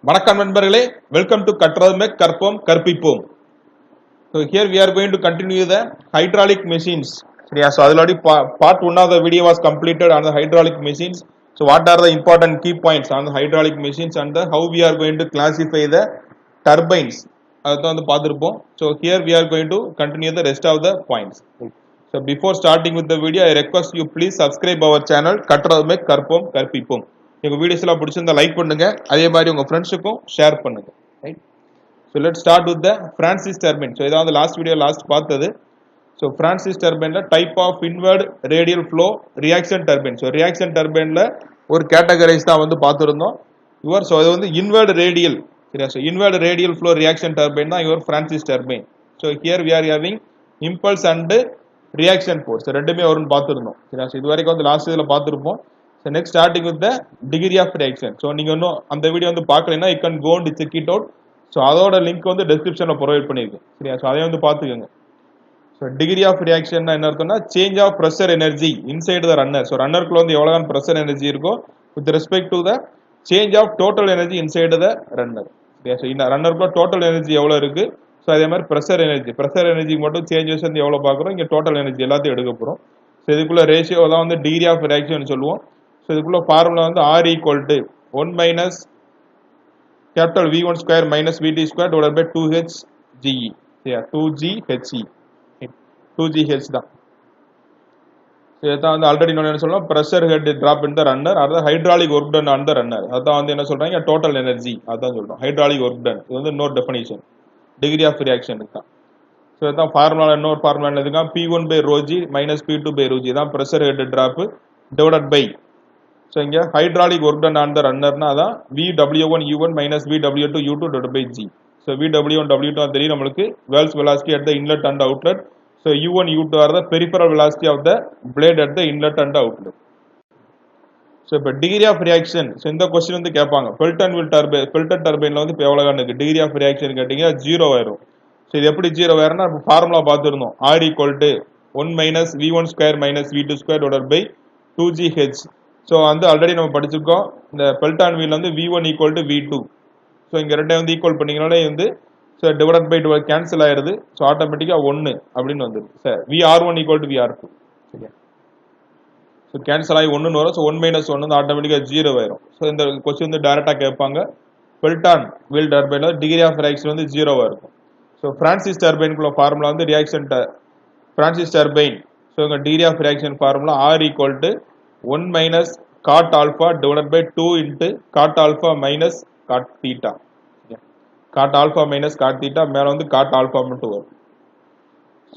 வணக்கம் நண்பர்களே, welcome to கற்றதுமே கற்போம் கற்பிப்போம். So here we are going to continue the hydraulic machines. சரியா? So already part 1 of the video was completed on the hydraulic machines. So what are the important key points on the hydraulic machines and how we are going to classify the turbines. அதான் வந்து பார்த்திருப்போம். So here we are going to continue the rest of the points. So before starting with the video, I request you please subscribe our channel கற்றதுமே கற்போம் கற்பிப்போம். எங்க videos எல்லாம் பிடிச்சிருந்தா like பண்ணுங்க, அதே மாதிரி உங்க ஃப்ரெண்ட்ஸுக்கும் ஷேர் பண்ணுங்க. Right. So let start with the Francis turbine. So இதான் வந்து லாஸ்ட் பார்த்தது. ஸோ பிரான்சிஸ் டர்பைன்ல type of inward radial flow reaction turbine. So reaction டர்பைன்ல ஒரு கேட்டகரைஸ் தான் வந்து பார்த்துருந்தோம். ஸோ அது வந்து இன்வர்ட் ரேடியல். சரியா? So inward radial flow reaction turbine தான் your Francis turbine. So here we are having impulse and reaction force ரெண்டுமே வரும்னு பார்த்துருந்தோம். சரியா? ஸோ இது வரைக்கும் வந்து லாஸ்ட் இதில் பார்த்துருப்போம். So next starting with the degree of reaction. So நீங்க இன்னும் அந்த வீடியோ வந்து பார்க்கலைன்னா you can go and check it out. So அதோட லிங்க் வந்து டிஸ்கிரிப்ஷன்ல ப்ரொவைட் பண்ணிருக்கேன். சரியா? ஸோ அதை வந்து பார்த்துக்கோங்க. ஸோ டிகிரி ஆஃப் ரியாக்ஷன் என்ன அர்த்தம்னா change of pressure energy inside the runner. So ரன்னருக்குள்ள வந்து எவ்வளவு ப்ரெஷர் எனர்ஜி இருக்கோ with respect to the change of total energy inside the runner. சரியா? ஸோ இந்த ரன்னருக்குள்ள டோட்டல் எனர்ஜி எவ்வளவு இருக்கு, ஸோ அதே மாதிரி ப்ரெஷர் எனர்ஜி மட்டும் சேஞ்சஸ் வந்து எவ்வளவு பார்க்குறோம், இங்கே டோட்டல் எனர்ஜி எல்லாத்தையும் எடுக்க போகிறோம். ஸோ இதுக்குள்ள ரேஷியோ தான் வந்து டிகிரி ஆஃப் ரியாக்ஷன் சொல்லுவோம். ஸோ இதுக்குள்ள ஃபார்முலா வந்து R equal to 1 minus capital V1 square minus VT square divided by 2HGE. சரியா? 2GHE 2GH தான். ஸோ இதான் வந்து ஆல்ரெடி நான் என்ன சொல்லலாம், pressure head drop in the runner அதாவது hydraulic work done on the runner. அதான் வந்து என்ன சொல்றாங்க, டோட்டல் எனர்ஜி அதான் சொல்றோம். ஹைட்ராலிக் ஒர்க் டன் இது வந்து இன்னொரு டெஃபினிஷன் டிகிரி ஆஃப் ரியாக்ஷனுக்கு தான். ஸோ இதான் ஃபார்முலா. இன்னொரு formula என்னதுக்கா, P1 by rho G minus P2 by rho G தான் pressure head drop divided by. So இங்கே hydraulic work done on the ரன்னர்னா அதான் VW1 U1 minus VW2 U2 divided by G. So VW1 W2 தெரியும் நம்மளுக்கு, whirl velocity at the inlet and outlet. So U1 U2 are the peripheral velocity of the blade at the inlet and outlet. So இப்போ degree of reaction. So இந்த question வந்து கேட்பாங்க, பெல்டன் டர்பைன்ல வந்து இப்போ எவ்வளோ இருக்கு டிகிரி ஆஃப் ரியாக்ஷன் கேட்டீங்கன்னா 0 ஆயிரும். ஸோ இது எப்படி 0 ஆயிரும்னா இப்போ ஃபார்முலா பார்த்துருந்தோம். R equal to 1 minus V1 square minus V2 square divided by 2GH. So வந்து ஆல்ரெடி நம்ம படிச்சிருக்கோம், இந்த பெல்டான் வீல் வந்து V1 equal to V2. So இங்கே ரெண்டையும் வந்து ஈக்குவல் பண்ணிங்கனாலே வந்து ஸோ டிவைட் பை கேன்சல் ஆயிடுது. ஸோ ஆட்டோமேட்டிக்காக 1 அப்படின்னு வந்துடுது. Sir VR1 equal to VR2. சரியா? ஸோ கேன்சல் ஆகி 1ன்னு வரும். ஸோ 1 minus 1 வந்து ஆட்டோமேட்டிக்காக 0 ஆயிரும். ஸோ இந்த கொஸ்டின் வந்து டைரெக்டாக கேட்பாங்க. பெல்டான் வீல் டர்பைன்ல டிகிரி ஆஃப் ரியாக்ஷன் வந்து 0 இருக்கும். ஸோ பிரான்சிஸ் டர்பைனுக்குள்ள ஃபார்முலா வந்து ரியாக்ஷன் பிரான்சிஸ் டர்பைன். ஸோ இங்கே degree of reaction formula R equal to 1 minus cot alpha divided by 2 into cot alpha minus cot theta. Cot alpha minus cot theta மேல வந்து cot alpha மட்டும் வரும்.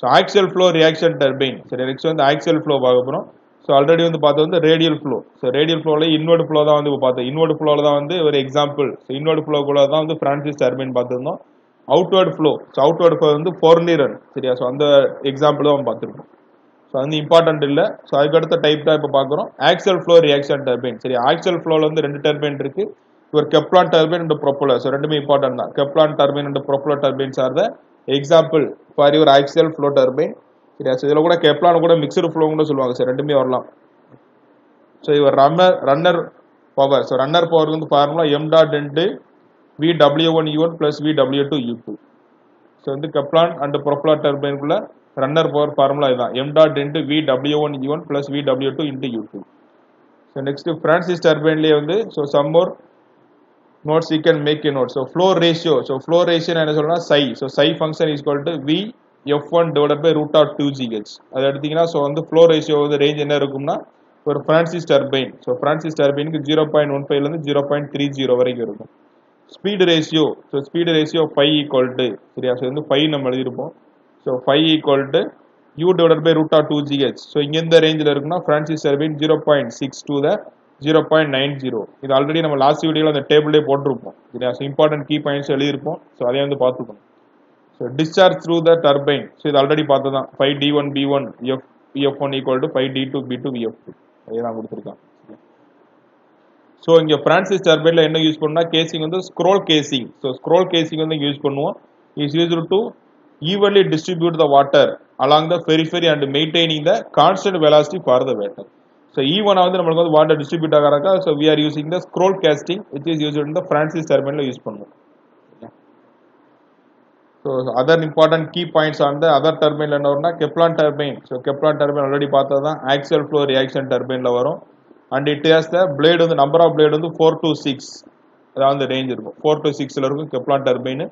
So axial flow reaction turbine. சரி, next வந்து axial flow பார்க்க போகிறோம். So already வந்து பார்த்தது வந்து ரேடியல் ஃப்ளோ. ஸோ ரேடியல் ஃப்ளோவில் இன்வெர்ட் ஃப்ளோ தான் வந்து பார்த்தோம். இன்வெர்ட் ஃப்ளோவில் தான் வந்து ஒரு எக்ஸாம்பிள். ஸோ இன்வெர்ட் ஃப்ளோ கூட தான் வந்து பிரான்சிஸ் டர்பைன் பார்த்துருந்தோம். Outward flow. So outward flow வந்து ஃபோர்லி ரன். சரியா? ஸோ அந்த எக்ஸாம்பிள் தான் பார்த்துருக்கோம். ஸோ அது இம்பார்ட்டன்ட் இல்லை. ஸோ அதுக்கடுத்த டைப் தான் இப்போ பார்க்குறோம், ஆக்சியல் ஃப்ளோ ரியாக்ஷன் டர்பைன். சரி, ஆக்சியல் ஃப்ளோவில் வந்து 2 டர்பைன் இருக்கு, ஒரு Kaplan turbine and propeller. So ரெண்டுமே இம்பார்ட்டன்ட் தான். Kaplan turbine and propeller turbines are the example for your axial flow turbine. சரியா? ஸோ இதில் கூட கெப்லான் கூட மிக்சடு ஃப்ளோ கூட சொல்லுவாங்க. சார் ரெண்டுமே வரலாம். ஸோ இவர் runner power. So runner power வந்து formula m dot into VW1 U1 plus VW2 U2. So வந்து கெப்லான் அண்ட் ப்ரொப்பலர் டர்பைனுக்குள்ள ரன்னர் பவர் ஃபார்முலா இதுதான், m dot into VW1 U1 plus VW2 into U2. So next Francis டர்பைன்லேயே வந்து so some more notes you can make a note. So flow ratio. So flow ratio என்ன சொல்லலாம், psi. So psi function is equal to VF1 divided by root of 2GH. அது எடுத்தீங்கன்னா so வந்து flow ratio வந்து range என்ன இருக்கும்னா ஒரு Francis turbine. So Francis டர்பைனுக்கு 0.15 0.30 வரைக்கும் இருக்கும். Speed ratio. So speed ratio 5 equal to. சரியா? ஸோ வந்து 5 நம்ம எழுதியிருப்போம். So 5 equal to U divided by root of 2GH. So இங்கே இந்த ரேஞ்சில் இருக்குன்னா பிரான்சிஸ் டர்பைன் 0.6 to the 0.90. இது ஆல்ரெடி நம்ம லாஸ்ட் வீடியோவில் அந்த டேபிளே போட்டிருப்போம். சரியா? ஸோ இம்பார்ட்டன்ட் கீ பாயிண்ட்ஸ் எழுதியிருப்போம். ஸோ அதே வந்து பார்த்துக்கணும். So discharge through the turbine. So இது ஆல்ரெடி பார்த்து தான் 5D1 B1 F1 equal to 5D2 B2 VF2. அதே தான் கொடுத்துருக்கான். ஸோ இங்கே பிரான்சிஸ் டர்பைனில் என்ன யூஸ் பண்ணா, கேசிங் வந்து ஸ்க்ரோல் கேசிங். ஸோ ஸ்க்ரோல் கேசிங் வந்து யூஸ் பண்ணுவோம். Is used to evenly distribute the water along the periphery and maintaining the constant velocity for the water. So E1 வந்து நமக்கு வந்து வாட்டர் டிஸ்ட்ரிபியூட் ஆகறதுக்கு so we are using the scroll casting which is used in the Francis turbine ல use பண்ணுவோம். So other important key points on the other turbine என்ன வரும்னா Kaplan turbine. So Kaplan turbine already பார்த்ததுதான் axial flow reaction turbine ல வரும் and it has the blade வந்து number of blade வந்து 4 to 6 அதாவது அந்த ரேஞ்ச் இருக்கும் 4 to 6 ல இருக்கும் Kaplan turbine.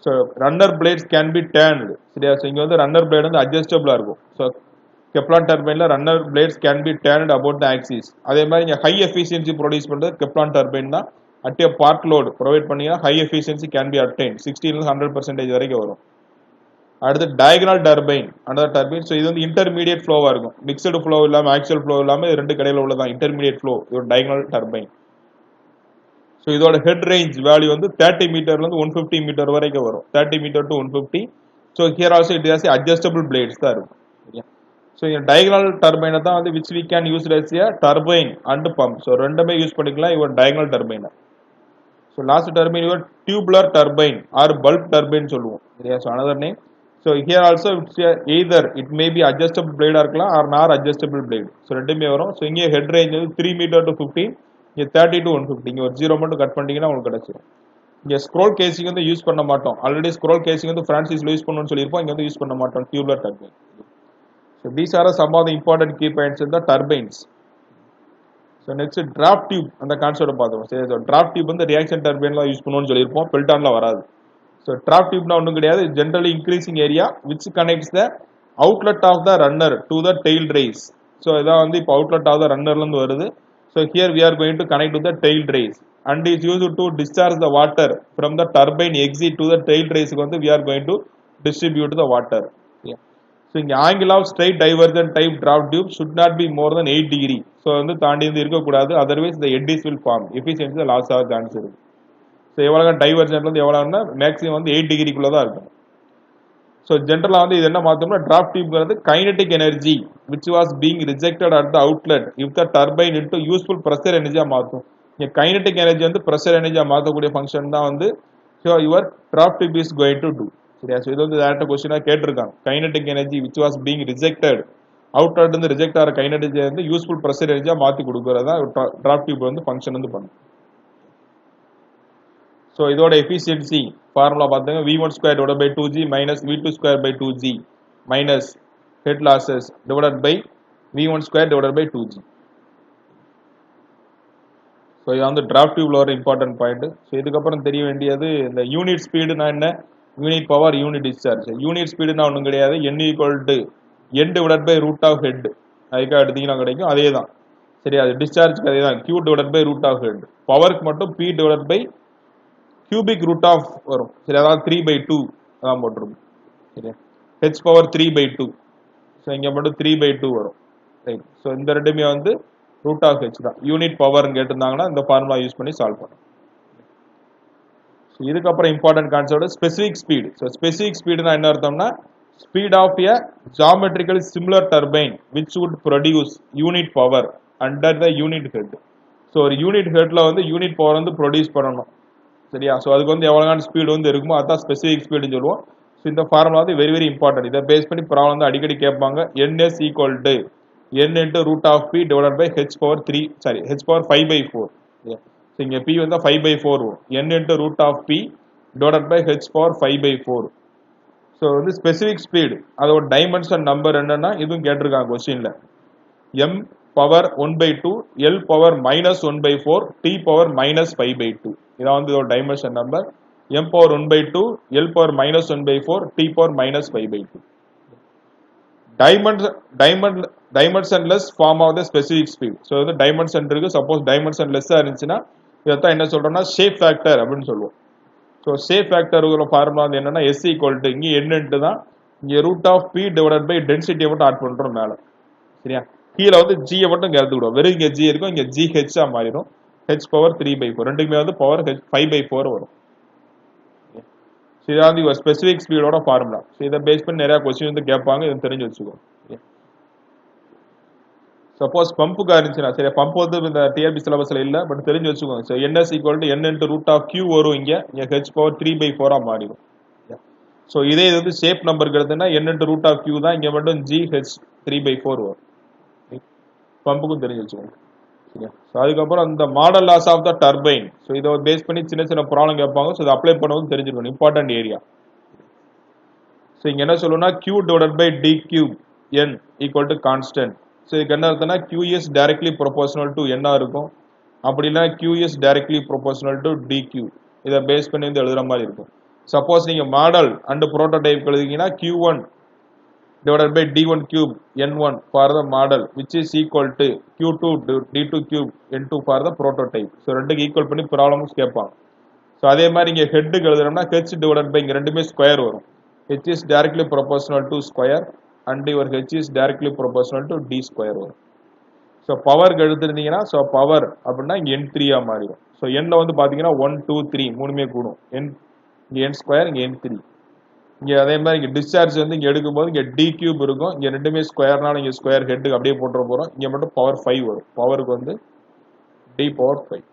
So runner blades can be turned. சரியா so இங்க வந்து runner blade வந்து adjustable இருக்கும். So Kaplan turbine ல runner blades can be turned about the axis. அதே மாதிரி இங்க high efficiency produce பண்றது Kaplan turbine தான். At a part load provide பண்ணீங்கன்னா high efficiency can be attained 60 to 100% வரைக்கும் வரும். அடுத்து diagonal turbine another turbine. So இது வந்து intermediate flow ஆ இருக்கும். Mixed flow இல்லாம axial flow இல்லாம ரெண்டு கடையில உள்ளதான் intermediate flow இது diagonal turbine. So இதோட head range value வந்து 30 மீட்டர்ல இருந்து 150 மீட்டர் வரைக்கும் வரும் 30 metre to 150. So here also it has adjustable blades தான் இருக்கும். So in diagonal turbine தான் வந்து which we can use as a turbine and pump. So ரெண்டுமே யூஸ் பண்ணிக்கலாம் இவன் diagonal turbine. So last turbine is tubular turbine or bulb turbine சொல்லுவோம். சரியா so another name. So here also it's either it may be adjustable blade இருக்கலாம் or not adjustable blade. So ரெண்டுமே வரும். So இங்க head range வந்து 3 meter to 15 இங்க 30 to 150 இங்க ஒரு 0 மட்டும் கட் பண்ணிட்டீங்கன்னா உங்களுக்கு கிடைச்சிரும். இங்க scroll casing வந்து யூஸ் பண்ண மாட்டோம். ஆல்ரெடி scroll casing வந்து Francisல யூஸ் பண்ணனும்னு சொல்லிருப்போம். இங்க வந்து யூஸ் பண்ண மாட்டோம் tubular turbine. So these are some of the important key points in the turbines. So next draft tube அந்த கான்செப்ட் பார்த்தோம். சரி so draft tube வந்து reaction turbine ல யூஸ் பண்ணுவோம்னு சொல்லிருப்போம். Peltonல வராது. So draft tube னா ஒண்ணும் கிடையாது. Generally increasing area which connects the outlet of the runner to the tail race. So இதான் வந்து இப்போ outlet of the runner ல இருந்து வருது. So here we are going to connect to the tail race and is used to discharge the water from the turbine exit to the tail race வந்து we are going to distribute the water. Yeah. So இங்க angle of straight divergent type draft tube should not be more than 8 degree. So வந்து தாண்டி வந்து இருக்க கூடாது otherwise the eddies will form. Efficiency the loss ஆக chance இருக்கு. So எவ்வளவு divergent வந்து எவ்வளவுன்னா மேக்ஸிமம் வந்து 8 degree குள்ள தான் இருக்கும். So ஜெனரலா வந்து இது என்ன மாத்தோம்னா draft tubeங்கிறது kinetic energy which was being rejected at the outlet if the turbine into useful pressure energy ஆ மாத்தும். இங்க kinetic energy வந்து pressure energy ஆ மாத்தக்கூடிய ஃபங்க்ஷன் தான் வந்து so your draft tube is going to do. சரியா so இது வந்து direct क्वेश्चना கேட்டிருக்காங்க. kinetic energy which was being rejected outlet இருந்து ரிஜெக்ட் ஆற kinetic energy வந்து useful pressure energy ஆ மாத்தி கொடுக்கறதா draft tube வந்து ஃபங்க்ஷன் வந்து பண்ணும். So இதோட efficiency formula பாத்தீங்க v1 square divided by 2g minus v2 square by 2g minus head losses divided by v1 square divided by 2g. So இது வந்து draft tube ல ஒரு important point. So இதுக்கு அப்புறம் தெரிய வேண்டியது இந்த யூனிட் ஸ்பீடுனா என்ன unit power unit discharge. Unit ஸ்பீடுனா ஒண்ணும் கிடையாது n equal to n divided by root of head அதுக்கு எடுத்தீங்கன்னா கிடைக்கும் அதேதான். சரி அது டிஸ்சார்ஜ்க்கு அதேதான் q divided by root of head. பவருக்கு மட்டும் p divided by cubic root of வரும். சரி அதாவது 3/2 அதான் போட்டுருக்கும். சரியா h பவர் 3/2. ஸோ இங்கே மட்டும் 3/2 வரும். ரைட் ஸோ இந்த ரெண்டுமே வந்து ரூட் ஆஃப் ஹெச் தான். யூனிட் பவர்னு கேட்டிருந்தாங்கன்னா இந்த ஃபார்முலா யூஸ் பண்ணி சால்வ் பண்ணும். ஸோ இதுக்கப்புறம் important concept specific speed. So specific ஸ்பீடுனா என்ன அர்த்தம்னா speed of a geometrical similar turbine which would produce unit power under the unit head. So ஒரு யூனிட் ஹெட்ல வந்து யூனிட் பவர் வந்து ப்ரொடியூஸ் பண்ணணும். சரியா ஸோ அதுக்கு வந்து எவ்வளோதான் ஸ்பீடு வந்து இருக்குமோ அதுதான் ஸ்பெசிஃபிக் ஸ்பீடுன்னு சொல்லுவோம். ஸோ இந்த ஃபார்முலா வந்து வெரி வெரி இம்பார்ட்டன்ட். இதை பேஸ் பண்ணி ப்ராப்ளம் வந்து அடிக்கடி கேட்பாங்க. NS equal to n into root of B divide by h power 5/4. So இங்கே பி வந்து 5/4 வரும். n into root of B divide by h power 5/4. So வந்து ஸ்பெசிஃபிக் ஸ்பீடு அதோட டைமென்ஷன் நம்பர் என்னன்னா இதுவும் கேட்டிருக்காங்க கொஸ்டின்ல. m power 1/2 l power -1/4 t power -5/2. இதான் வந்து இதோட dimension number. m power 1/2 l power -1/4 t power -5/2. Dimensionless form of the specific speed. So வந்து டைமென்ஷன் இருக்கு. சப்போஸ் டைமென்ஷன் லெஸ்ஸாக இருந்துச்சுன்னா இதைத்தான் என்ன சொல்றோம்னா ஷேப் ஃபேக்டர் அப்படின்னு சொல்லுவோம். ஸோ ஷேப் ஃபேக்டர் ஃபார்முலா வந்து என்னன்னா s ஈக்குவல் டு இங்கே n தான் இங்கே root of B divide by டென்சிட்டியை மட்டும் ஆட் பண்றோம் மேலே. சரியா கீழே வந்து ஜியை மட்டும் கருத்து விடுவோம். வெறும் இங்கே ஜி இருக்கும் இங்கே ஜி ஹெச்ஆ மாறிடும். ஹெச் பவர் 3/4 ரெண்டுக்குமே வந்து பவர் 5/4 வரும். இதான் வந்து ஒரு ஸ்பெசிஃபிக் ஸ்பீடோட ஃபார்முலா. ஸோ இதை பேஸ் பண்ணி நிறைய கொஸ்டின் வந்து கேட்பாங்க. இதை தெரிஞ்சு வச்சுக்கோ. சப்போஸ் பம்புக்காக இருந்துச்சுன்னா சரி பம்ப் வந்து இந்த டிஆர்பி சிலபஸ்ல இல்லை பட் தெரிஞ்சு வச்சுக்கோங்க. So NS equal to n into root of q வரும். இங்கே ஹெச் பவர் 3/4 மாறிடும். ஸோ இதே இது வந்து ஷேப் நம்பருக்கு எடுத்துன்னா n into root of q தான் இங்கே மட்டும் ஜி ஹெச் 3/4 வரும். பம்புக்கும் தெரிஞ்சு வச்சுக்கோங்க. சரியா? ஸோ அதுக்கப்புறம் இந்த model laws of the turbine. So இதை பேஸ் பண்ணி சின்ன சின்ன ப்ராப்ளம் கேட்பாங்க. ஸோ இதை அப்ளை பண்ணுவது தெரிஞ்சுக்கணும், இம்பார்ட்டன்ட் ஏரியா. ஸோ இங்கே என்ன சொல்லணும்னா Q divided by D cube N equal to constant. So இதுக்கு என்ன அர்த்தம்னா Q is directly proportional to N இருக்கும். அப்படி இல்லைனா Q is directly proportional to DQ. இதை பேஸ் பண்ணி வந்து எழுதுற மாதிரி இருக்கும். சப்போஸ் நீங்கள் மாடல் அண்ட் ப்ரோட்டோடைப் எழுதிங்கன்னா Q1 divided by D1 cube N1 for the model which is equal to Q2 D2 cube N2 for the prototype. So ரெண்டுக்கு equal பண்ணி ப்ராப்ளம்ஸ் கேட்பாங்க. ஸோ அதே மாதிரி இங்கே ஹெட்டுக்கு எழுதுறோம்னா H divided by இங்கே ரெண்டுமே ஸ்கொயர் வரும். H is directly proportional to square and your H is directly proportional to D square வரும். ஸோ பவருக்கு எடுத்துருந்தீங்கன்னா ஸோ பவர் அப்படின்னா இங்கே N3 மாறிடும். ஸோ எண்ணில் வந்து பார்த்தீங்கன்னா 1 2 3 மூணுமே கூடும். இங்கே N ஸ்கொயர், இங்கே N3. இங்கே அதே மாதிரி இங்கே டிஸ்சார்ஜ் வந்து இங்கே எடுக்கும்போது இங்கே D கியூப் இருக்கும். இங்கே ரெண்டுமே ஸ்கொயர்னால இங்கே ஸ்கொயர் ஹெட்டுக்கு அப்படியே போட்டுற போகிறோம். இங்கே மட்டும் பவர் 5 வரும். பவருக்கு வந்து D பவர் 5.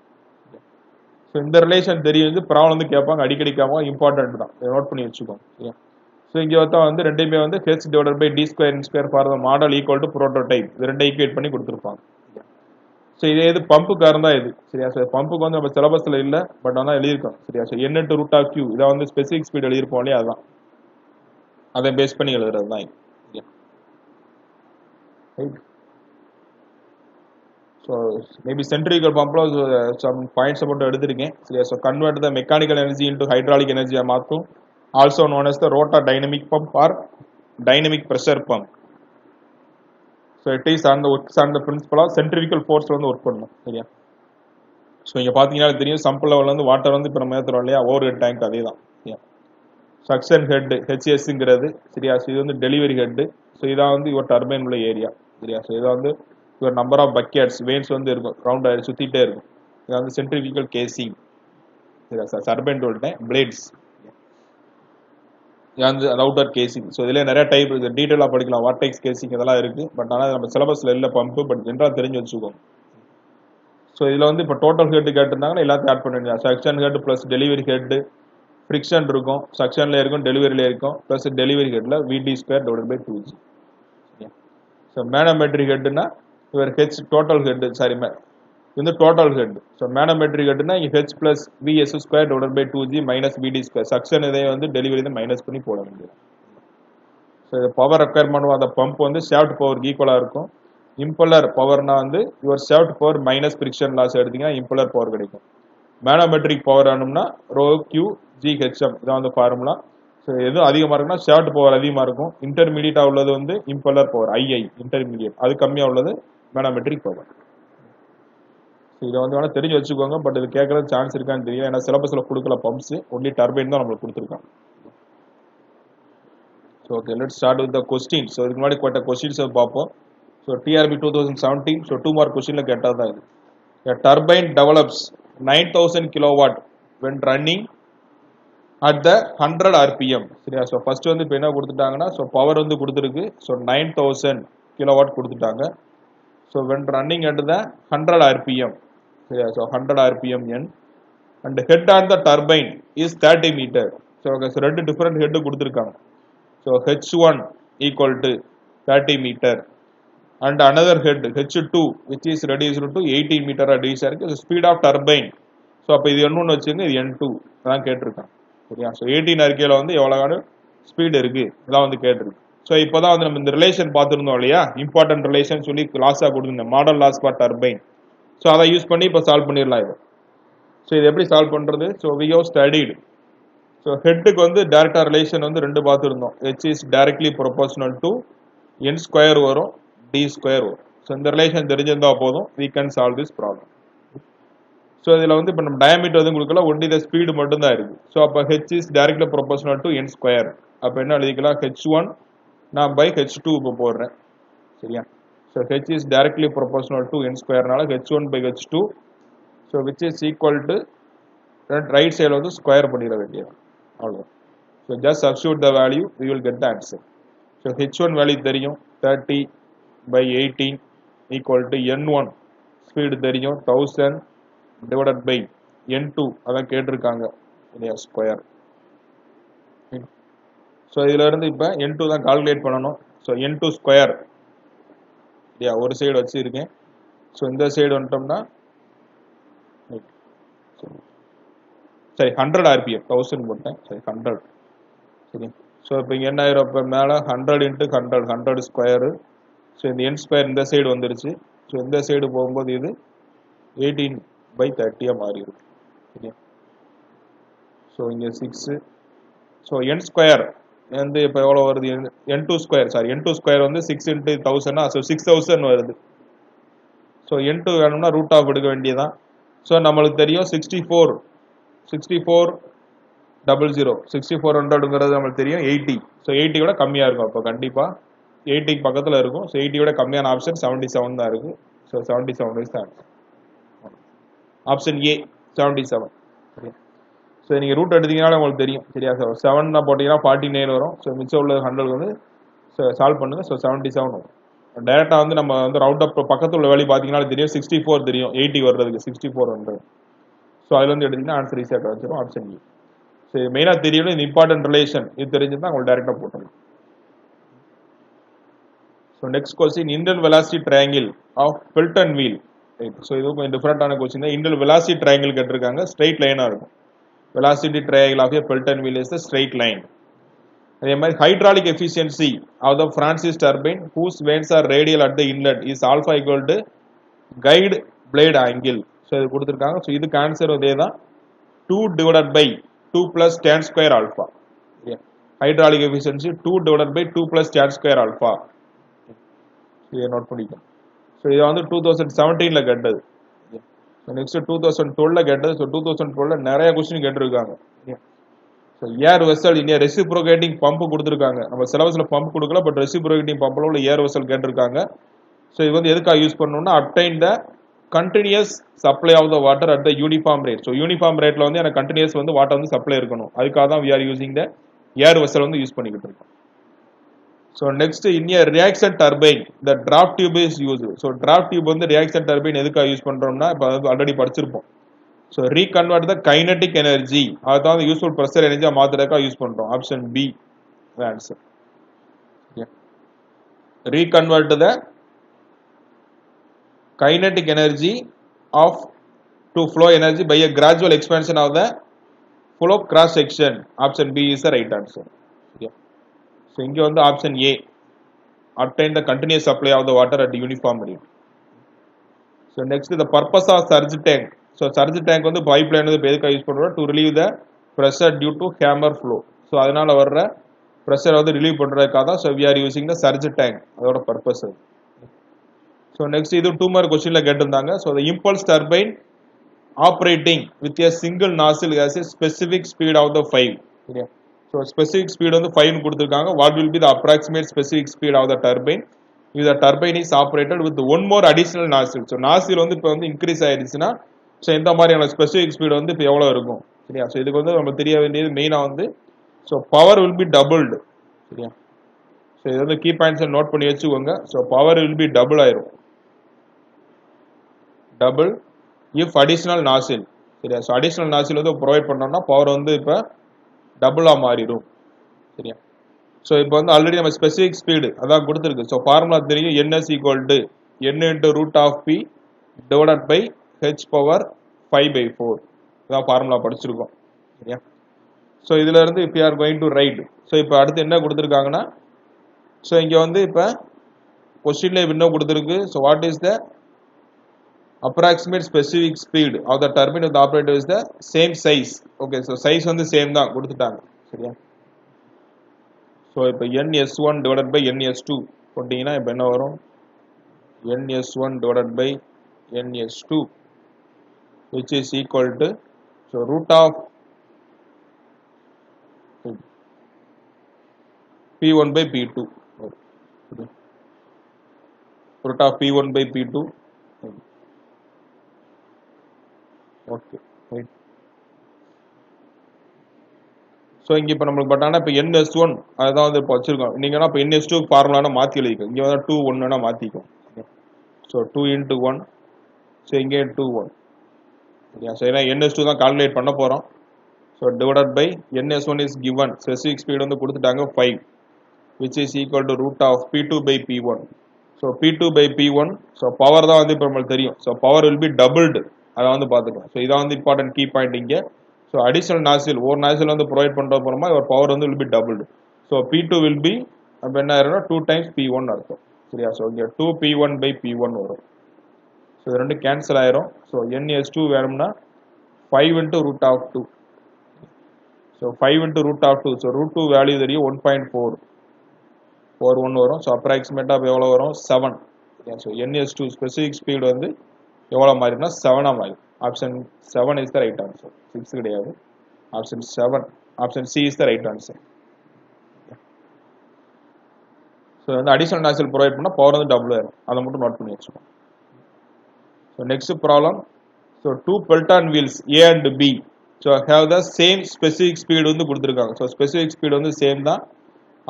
ஸோ இந்த ரிலேஷன் தெரியும், வந்து ப்ராப்ளம் வந்து கேட்பாங்க, அடிக்கடி கேட்பாங்க, இம்பார்ட்டன்ட் தான், நோட் பண்ணி வச்சுக்கோங்க. சரியா? ஸோ இங்கே வந்து ரெண்டுமே வந்து H divided by D square N square for the model equal to prototype. இது ரெண்டை ஈக்குவேட் பண்ணி கொடுத்துருப்பாங்க. ஸோ இதே இது பம்புக்காக தான் இது. சரியா? சார் பம்புக்கு வந்து நம்ம சிலபஸில் இல்லை, பட் ஆனால் எழுதியிருக்கோம். சரியா? So N into root of Q இதை வந்து ஸ்பெசிஃபிக் ஸ்பீட் எழுதியிருப்போம் இல்லையா, அதுதான் அதை பேஸ் பண்ணி எழுதுறது தான் இது. ஸோ மேபி சென்ட்ரிகல் பம்பில் சம் பாயிண்ட்ஸை மட்டும் எடுத்திருக்கேன். சரியா? ஸோ கன்வெர்ட் த மெக்கானிக்கல் எனர்ஜி இன்டு ஹைட்ராலிக் எனர்ஜியாக மாற்றும். Also known as the rotor dynamic pump or dynamic pressure pump. So it is on the works on the principle of centrifugal force வந்து work பண்ணணும். சரியா? So இங்கே பார்த்தீங்கன்னா தெரியும், sump லெவலில் வந்து வாட்டர் வந்து இப்போ நம்ம ஏற்றுறோம் இல்லையா, ஓவர் ஹெட் டேங்க் அதே தான். சக்ஷன் ஹெட் ஹெச்எஸ்ங்கிறது. சரியா? ஸோ இது வந்து டெலிவரி ஹெட்டு. ஸோ இதான் வந்து இவர் டர்பைன் உள்ள ஏரியா. சரியா? ஸோ இதை வந்து இவர் நம்பர் ஆஃப் பக்கெட்ஸ் வெயின்ஸ் வந்து இருக்கும், ரவுண்ட் ஆகி சுற்றிட்டே இருக்கும். இது வந்து சென்ட்ரிஃபியூகல் கேசிங். சரியா சார்? டர்பைன் சொல்லிட்டேன், பிளேட்ஸ் வந்து அவுட்டர் கேசிங். ஸோ இதில் நிறைய டைப் இருக்குது, டீட்டெயிலாக படிக்கலாம், வார்டெக்ஸ் கேசிங் இதெல்லாம் இருக்குது. பட் ஆனால் நம்ம சிலபஸில் இல்லை பம்பு, பட் ஜென்ரலாக தெரிஞ்சு வச்சுக்கோங்க. ஸோ இதில் வந்து இப்போ டோட்டல் ஹெட் கேட்டிருந்தாங்கன்னா எல்லாத்தையும் ஆட் பண்ணிடுங்க. Suction head plus delivery head, friction இருக்கும், சக்ஷனில் இருக்கும், டெலிவரியில் இருக்கும், ப்ளஸ் டெலிவரி ஹெட்டில் VD square divide by 2G. So manometric ஹெட்டுனா இவர் ஹெச் டோட்டல் ஹெட்டு, சாரி வந்து டோட்டல் ஹெட். ஸோ மேனோமெட்ரிக் ஹெட்னா இங்கே H plus VS square divide by 2G minus VD square. Suction இதை வந்து டெலிவரி தான் மைனஸ் பண்ணி போட வேண்டியது. ஸோ பவர் ரெக்யர்மெண்ட் அந்த பம்ப் வந்து ஷாஃப்ட் பவருக்கு ஈக்குவலாக இருக்கும். இம்பலர் பவர்னா வந்து இவர் shaft power minus friction loss எடுத்தீங்கன்னா இம்பலர் பவர் கிடைக்கும். மேனோமெட்ரிக் பவர் வேணும்னா ρQGHM இதான் வந்து ஃபார்முலா. ஸோ எதுவும் அதிகமாக இருக்குன்னா ஷாஃப்ட் பவர் அதிகமாக இருக்கும். இன்டர்மீடியட்டாக உள்ளது வந்து இம்பலர் பவர் II இன்டர்மீடியட், அது கம்மியாக உள்ளது மேனோமெட்ரிக் பவர். ஸோ இதை வந்து வேணால் தெரிஞ்சு வச்சுக்கோங்க, பட் இது கேட்கறது சான்ஸ் இருக்கான்னு தெரியல, ஏன்னா சிலபஸில் கொடுக்கல பம்ப்ஸ், ஒன்லி டர்பைன் தான் நம்மளுக்கு கொடுத்துருக்காங்க. So okay, let's start with the question. So இதுக்கு முன்னாடி கேட்ட கொஸ்டின்ஸை பார்ப்போம். ஸோ TRB 2017, ஸோ 2 மார்க் கொஸ்டினில் கேட்டால் தான் இது. A turbine develops 9000 kilowatt when running at the 100 RPM. சரியா? ஸோ ஃபர்ஸ்ட் வந்து இப்போ என்ன கொடுத்துட்டாங்கன்னா, ஸோ பவர் வந்து கொடுத்துருக்கு, ஸோ 9000 கிலோவாட் கொடுத்துட்டாங்க. So when running at the 100 RPM. சரியா? So 100 RPM n and head on the turbine is 30 meter. So ரெண்டு different head கொடுத்துருக்காங்க. So H1 equal to 30 meter and another head H2 which is reduced to 18 meter reduce இருக்கு. So speed of turbine, so அப்போ இது N1 வச்சுங்க, இது N2 தான் கேட்டிருக்காங்க. சரியா? ஸோ 18 அறிக்கையில் வந்து எவ்வளோ ஸ்பீடு இருக்குது இதான் வந்து கேட்டிருக்கு. ஸோ இப்போ தான் வந்து நம்ம இந்த ரிலேஷன் பார்த்துருந்தோம் இல்லையா, இம்பார்ட்டன்ட் ரிலேஷன் சொல்லி லாஸாக கொடுத்துருந்தேன், model laws for turbine. So அதை யூஸ் பண்ணி இப்போ சால்வ் பண்ணிடலாம் இது. ஸோ இது எப்படி சால்வ் பண்ணுறது? So we have studied. So ஹெட்டுக்கு வந்து டேரக்டாக ரிலேஷன் வந்து ரெண்டு பார்த்துருந்தோம். H is directly proportional to N square வரும், D ஸ்கொயர் வரும். ஸோ இந்த ரிலேஷன் தெரிஞ்சிருந்தால் போதும், we can solve this problem. So இதில் வந்து இப்போ நம்ம டயமீட்டர் வந்து கொடுக்கல, ஒன்லி த ஸ்பீடு மட்டும்தான் இருக்குது. ஸோ அப்போ H is directly proportional to N square. அப்போ என்ன எழுதிக்கலாம், H1 நான் பை H2 இப்போ போடுறேன். சரியா? So H is directly proportional to N ஸ்கொயர்னால H1 by H2, so which is equal to right சைடில் வந்து ஸ்கொயர் பண்ணிட வேண்டியது, அவ்வளோ. So just substitute the value, we will get the answer. So H1 value தெரியும், 30 by 18 equal to N1 speed தெரியும் 1000 divided by N2 அதான் கேட்டிருக்காங்க இல்லையா, ஸ்கொயர். ஸோ இதில் இருந்து இப்போ N2 தான் கால்குலேட் பண்ணணும். ஸோ N2 ஸ்கொயர் இல்லையா, ஒரு சைடு வச்சுருக்கேன். ஸோ இந்த சைடு வந்துட்டோம்னா சரி 100 RPM 1000 போட்டேன் சரி 100 சரி ஸோ இப்போ இங்கே என்ன ஆயிரும் இப்போ மேலே 100 × 100 100 ஸ்கொயரு ஸோ இந்த என் ஸ்கொயர் இந்த சைடு வந்துருச்சு ஸோ இந்த சைடு போகும்போது இது 18/30 மாறிடும் சரியா ஸோ இங்கே 6 ஸோ என் ஸ்கொயர் வந்து இப்போ எவ்வளோ வருது N2 square sorry N2 square வந்து 6 × 1000 ஸோ 6000 வருது ஸோ N2 வேணும்னா ரூட் ஆஃப் எடுக்க வேண்டியதான் ஸோ நம்மளுக்கு தெரியும் 6400 6400ங்கிறது நம்மளுக்கு தெரியும் 80 ஸோ 80 விட கம்மியாக இருக்கும் அப்போ கண்டிப்பாக 80க்கு பக்கத்தில் இருக்கும் ஸோ 80 விட கம்மியான ஆப்ஷன் 77 தான் இருக்குது ஸோ 77 இஸ் தான் ஆப்ஷன் ஏ 77 சரியா ஸோ நீங்கள் ரூட் எடுத்தீங்கனாலே உங்களுக்கு தெரியும் சரியா ஸோ 7 போட்டிங்கன்னா 49 வரும் ஸோ மிச்சம் உள்ள 100 வந்து சால்வ் பண்ணுங்கள் ஸோ 77 வரும் டேரெக்டாக வந்து நம்ம வந்து ரவுண்ட் அப் பக்கத்தில் உள்ள வேல்யூ பார்த்தீங்கன்னா தெரியும் 64 தெரியும் 80 வர்றதுக்கு 6400 ஸோ அதில் வந்து எடுத்தீங்கன்னா ஆன்சர் ஈஸியாக கிடச்சிரும் ஆப்ஷன் ஏ ஸோ மெயினாக தெரியணும் இந்த இம்பார்ட்டன்ட் ரிலேஷன் இது தெரிஞ்சுதான் உங்களுக்கு டேரெக்டாக போட்டுருங்க so next question internal velocity triangle of Pelton wheel so இது கொஞ்சம் டிஃப்ரெண்டான கொஸ்டின் தான் இன்டர்னல் வெலாசிட்டி ட்ரையாங்கிள் கேட்டிருக்காங்க ஸ்ட்ரைட் லைனாக இருக்கும் velocity triangle of a Pelton wheel is a straight line. அதே மாதிரி hydraulic efficiency of the Francis turbine whose vanes are radial at the inlet is alpha equal to guide blade angle. So இது கொடுத்துருக்காங்க so இதுக்கு answer அதே தான் 2 divided by 2 plus tan square alpha. Hydraulic efficiency 2 divided by 2 plus tan square alpha. இதை note பண்ணிக்கலாம் so இதை வந்து 2017 கேட்டது நெக்ஸ்ட் 2012 கேட்டது ஸோ 2012 நிறைய கொஸ்டின் கேட்டிருக்காங்க so air vessel India reciprocating pump கொடுத்துருக்காங்க நம்ம சிலபஸில் பம்ப் கொடுக்கல பட் ரெசிப்ரோகேட்டிங் பம்பில் உள்ள ஏர் வெசல் கேட்டிருக்காங்க ஸோ இது வந்து எதுக்காக யூஸ் பண்ணணும்னா obtain the continuous supply of the water at the uniform rate so uniform ரேட்டில் வந்து எனக்கு கண்டினியூஸ் வந்து வாட்டர் வந்து சப்ளை இருக்கணும் அதுக்காக தான் we are using the air vessel வந்து யூஸ் பண்ணிக்கிட்டு இருக்கோம் so next in a reaction turbine the draft tube is used so draft tube வந்து reaction turbine எதுக்காக யூஸ் பண்றோம்னா இப்போ ஆல்ரெடி படிச்சிருப்போம் so reconvert the kinetic energy அதாவது யூஸ்ஃபுல் ப்ரெஷர் எனர்ஜியா மாத்துறதுக்காக யூஸ் பண்றோம் option B answer reconvert the kinetic energy of to flow energy by a gradual expansion of the flow cross section option B is the right answer so இங்க வந்து option A obtain the continuous supply of the water at uniform rate so next the purpose of surge tank so surge tank வந்து pipeline வந்து எதுக்காக use பண்றோம் to relieve the pressure due to hammer flow so அதனால வர்ற pressure வந்து relieve பண்றதுக்காக தான் so we are using the surge tank அதோட purpose so next இது 2 மார்க் क्वेश्चनல கேட்டிருந்தாங்க so the impulse turbine operating with a single nozzle has a specific speed of the 5 சரியா so specific speed வந்து 5 னு கொடுத்திருக்காங்க what will be the approximate specific speed of the turbine if the turbine is operated with one more additional nozzle so nozzle வந்து இப்போ வந்து increase ஆயிருச்சுனா so இந்த மாதிரியான specific speed வந்து இப்போ எவ்வளவு இருக்கும் சரியா so இதுக்கு வந்து நம்ம தெரிய வேண்டியது மெயினா வந்து so power will be doubled சரியா so இது வந்து key points நோட் பண்ணி வெச்சுக்கோங்க so power will be double ஆயிரும் double if additional nozzle சரியா so additional nozzle வந்து ப்ரொவைட் பண்ணோம்னா பவர் வந்து இப்போ டபுளா மாறிடும் சரியா சோ இப்போ வந்து ஆல்ரெடி நம்ம ஸ்பெசிபிக் ஸ்பீடு அதான் கொடுத்திருக்கு சோ ஃபார்முலா தெரியும் ns n into root of p divided by h power 5/4 அதான் ஃபார்முலா படிச்சிருக்கோம் சரியா சோ இதுல இருந்து if you are going to write so இப்போ அடுத்து என்ன கொடுத்திருக்காங்கன்னா சோ இங்க வந்து இப்போ क्वेश्चनல என்ன கொடுத்திருக்கு so what is the approximate specific speed of the turbine with the operator is the same size okay so size வந்து same தான் கொடுத்துட்டாங்க சரியா so இப்போ ns1 divided by ns2 போட்டீங்கன்னா இப்போ என்ன வரும் ns1 divided by ns2 which is equal to so root of p1 by p2 root of p1 by p2 okay right so இங்க இப்ப நமக்கு பட் ஆனா இப்ப ns1 அதான் வந்து இப்ப வச்சிருக்கோம் நீங்கனா இப்ப ns2 ஃபார்முலானா மாத்தி எழுதிக்கோ இங்க வந்து 2 1 னா மாத்திக்கோ சோ 2 into 1 சோ இங்க 2 1 சரியா சோ ஏனா ns2 தான் கால்குலேட் பண்ண போறோம் so divided by ns1 is given specific speed வந்து கொடுத்துட்டாங்க 5 which is equal to root of p2 by p1 so P2 by P1. So power தான் வந்து இப்போ நம்மளுக்கு தெரியும். So power will be doubled, அதை வந்து பார்த்துக்கலாம். ஸோ இதான் வந்து இம்பார்ட்டன்ட் கீ பாயிண்ட் இங்கே. ஸோ அடிஷனல் நாசில் ஒரு நாசில் வந்து ப்ரொவைட் பண்ணுறது மூலமா ஒரு பவர் வந்து will be doubled. So P2 will be அப்போ என்ன ஆயிரும்னா 2 times P1 அர்த்தம். சரியா? ஸோ இங்கே 2P1 by P1 வரும். ஸோ இது ரெண்டு கேன்சல் ஆயிரும். ஸோ NS2 வேணும்னா 5 into root of 2. So 5 into root of 2. So root 2 value தெரியும் 1.441 வரும். ஸோ அப்ராக்சிமேட்டாக எவ்வளோ வரும் 7. ஸோ NS2 ஸ்பெசிஃபிக் ஸ்பீடு வந்து எவ்வளோ மாறினா 7ஆக மாறி. Option 7 is the right answer. 6 கிடையாது. Option 7, option C is the right answer. So வந்து அடிஷனல் நாசில் ப்ரொவைட் பண்ணால் பவர் வந்து டபுள் ஆயிரும். அதை மட்டும் நோட் பண்ணி வச்சுக்கோங்க. So next problem. So 2 Pelton wheels A and B so have the same specific speed வந்து கொடுத்துருக்காங்க. ஸோ ஸ்பெசிஃபிக் ஸ்பீடு வந்து சேம் தான்.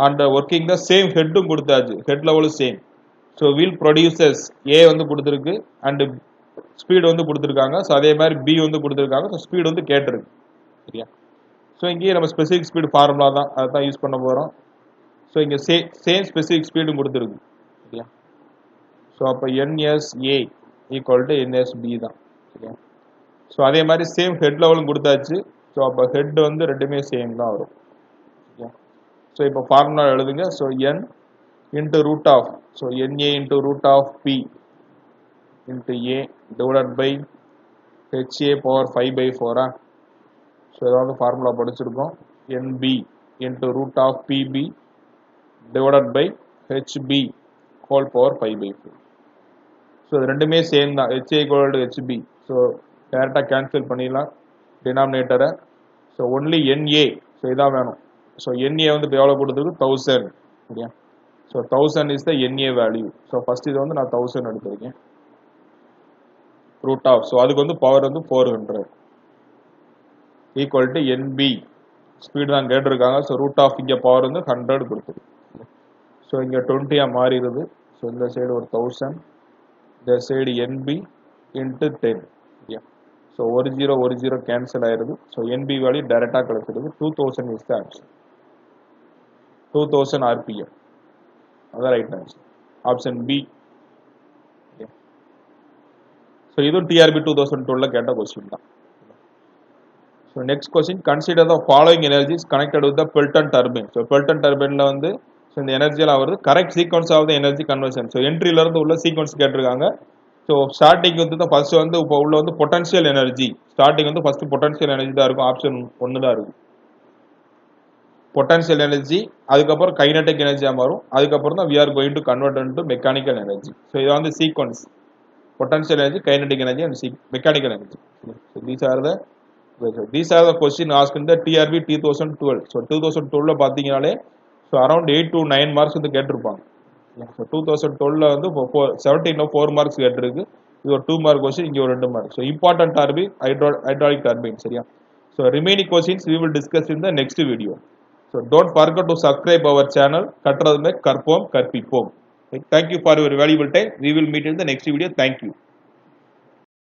அண்ட் ஒர்க்கிங் த சேம் ஹெட்டும் கொடுத்தாச்சு, ஹெட் லெவலும் சேம். ஸோ வீல் ப்ரொடியூசர்ஸ் ஏ வந்து கொடுத்துருக்கு அண்ட் ஸ்பீடு வந்து கொடுத்துருக்காங்க. ஸோ அதே மாதிரி பி வந்து கொடுத்துருக்காங்க. ஸோ ஸ்பீடு வந்து கேட்டிருக்கு. சரியா? ஸோ இங்கேயே நம்ம ஸ்பெசிஃபிக் ஸ்பீடு ஃபார்முலா தான், அதை தான் யூஸ் பண்ண போகிறோம். ஸோ இங்கே சேம் ஸ்பெசிஃபிக் ஸ்பீடும் கொடுத்துருக்கு. சரியா? ஸோ அப்போ NSA ஈக்குவல் டு NSB தான். சரியா? ஸோ அதே மாதிரி சேம் ஹெட் லெவலும் கொடுத்தாச்சு. ஸோ அப்போ ஹெட் வந்து ரெண்டுமே சேம் தான் வரும். சரியா? ஸோ இப்போ ஃபார்முலா எழுதுங்க. So N into root of, so NA into root of P into A divided by HA power 5 by 4. So இதாவது ஃபார்முலா படிச்சிருக்கோம். NB into root of PB divided by HB whole power 5 by 4. So இது ரெண்டுமே same தான். HA equal to HB. So டேரெக்டாக cancel பண்ணிடலாம் டினாமினேட்டரை. So only NA. So இதான் வேணும். ஸோ NA வந்து இப்போ எவ்வளோ கொடுத்துருக்கு 1000. சரியா? So 1000 is the NA value. So first இது வந்து நான் 1000 எடுத்துருக்கேன். ரூட் ஆஃப், ஸோ அதுக்கு வந்து பவர் வந்து 400 ஈக்குவல் டு NB ஸ்பீடு தான் கேட்டிருக்காங்க. ஸோ ரூட் ஆஃப் இங்கே பவர் வந்து 100 கொடுத்துருக்கு. ஸோ இங்கே 20 மாறிடுது. ஸோ இந்த சைடு ஒரு 1000, இந்த சைடு NB இன்ட்டு 10. சரியா? ஸோ 10 கேன்சல் ஆயிடுது. ஸோ NB வேல்யூ டைரெக்டாக கிடைச்சிடுது. 2000 இஸ் த ஆன்சர். 2000 RPM. அதான் right answer. Option B. So இதுவும் TRB 2012 கேட்ட கொஸ்டின் தான். So next question, consider the following energies connected with the Pelton turbine. So Pelton டர்பைனில் வந்து ஸோ இந்த எனர்ஜியெல்லாம் வருது. Correct sequence of the energy conversion. So என்ட்ரியிலேருந்து உள்ள சீக்வன்ஸ் கேட்டிருக்காங்க. ஸோ ஸ்டார்டிங் வந்து ஃபர்ஸ்ட் வந்து இப்போ உள்ள வந்து பொட்டன்ஷியல் எனர்ஜி. ஸ்டார்டிங் வந்து ஃபர்ஸ்ட் பொட்டன்ஷியல் எனர்ஜி தான் இருக்கும். ஆப்ஷன் 1 தான் இருக்கும். பொட்டன்ஷியல் எனர்ஜி, அதுக்கப்புறம் கைனடிக் எனர்ஜியாக மாறும். அதுக்கப்புறம் தான் we are going to convert into mechanical energy. So இது வந்து sequence. Potential energy, kinetic energy and mechanical energy. So these are the question asked in the TRB 2012. So 2012 பார்த்தீங்கனாலே ஸோ அரௌண்ட் 8 to 9 மார்க்ஸ் வந்து கேட்டிருப்பாங்க. So 2012 வந்து 17 4 marks கேட்டிருக்கு. இது ஒரு 2 mark question, இங்கே ஒரு 2 mark. So important turbine, hydraulic turbine. சரியா? So remaining questions we will discuss in the next video. So don't forget to subscribe our channel. கற்றதுமே கற்போம் கற்பிப்போம். Thank you for your valuable time. We will meet in the next video. Thank you.